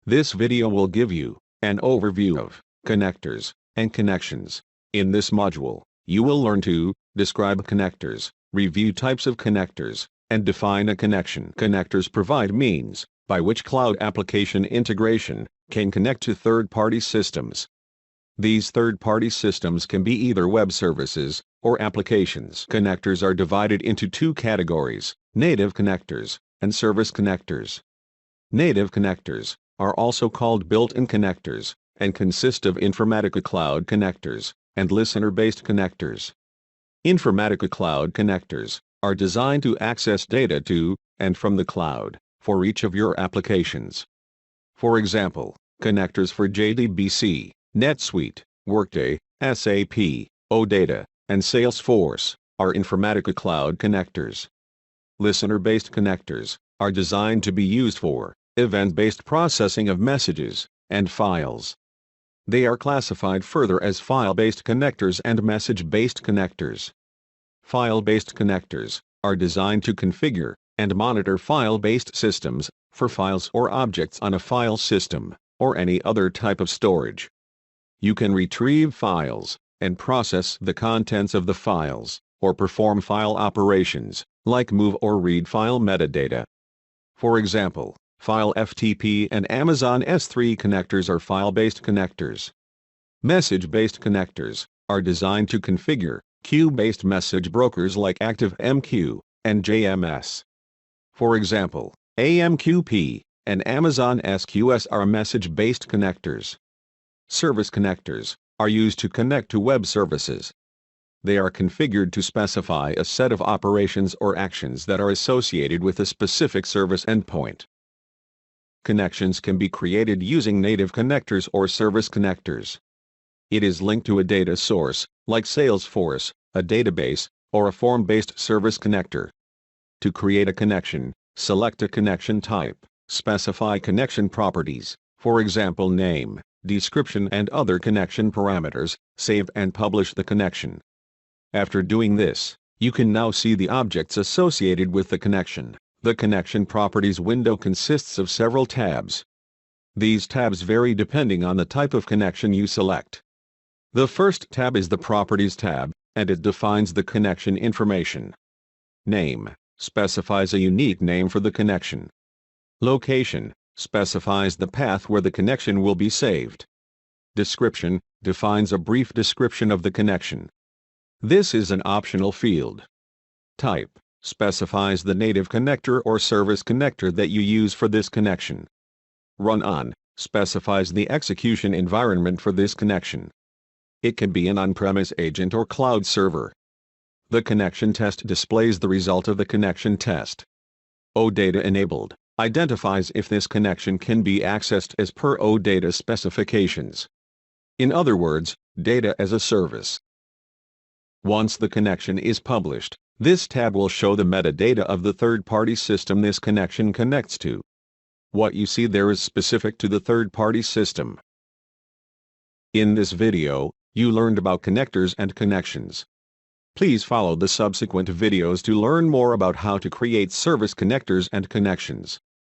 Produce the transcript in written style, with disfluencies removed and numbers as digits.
This video will give you an overview of connectors and connections. In this module, you will learn to describe connectors, review types of connectors, and define a connection. Connectors provide means by which cloud application integration can connect to third-party systems. These third-party systems can be either web services or applications. Connectors are divided into two categories: native connectors and service connectors. Native connectors are also called built-in connectors and consist of Informatica Cloud connectors and listener-based connectors. Informatica Cloud connectors are designed to access data to and from the cloud for each of your applications. For example, connectors for JDBC, NetSuite, Workday, SAP, OData, and Salesforce are Informatica Cloud connectors. Listener-based connectors are designed to be used for event-based processing of messages and files. They are classified further as file-based connectors and message-based connectors. File-based connectors are designed to configure and monitor file-based systems for files or objects on a file system or any other type of storage. You can retrieve files and process the contents of the files, or perform file operations like move or read file metadata. For example, File FTP and Amazon S3 connectors are file-based connectors. Message-based connectors are designed to configure queue-based message brokers like ActiveMQ and JMS. For example, AMQP and Amazon SQS are message-based connectors. Service connectors are used to connect to web services. They are configured to specify a set of operations or actions that are associated with a specific service endpoint. Connections can be created using native connectors or service connectors. It is linked to a data source, like Salesforce, a database, or a form-based service connector. To create a connection, select a connection type, specify connection properties, for example name, description and other connection parameters, save and publish the connection. After doing this, you can now see the objects associated with the connection. The Connection Properties window consists of several tabs. These tabs vary depending on the type of connection you select. The first tab is the Properties tab, and it defines the connection information. Name specifies a unique name for the connection. Location specifies the path where the connection will be saved. Description defines a brief description of the connection. This is an optional field. Type specifies the native connector or service connector that you use for this connection. Run on specifies the execution environment for this connection. It can be an on-premise agent or cloud server. The connection test displays the result of the connection test. OData enabled identifies if this connection can be accessed as per OData specifications. In other words, data as a service. Once the connection is published, this tab will show the metadata of the third-party system this connection connects to. What you see there is specific to the third-party system. In this video, you learned about connectors and connections. Please follow the subsequent videos to learn more about how to create service connectors and connections.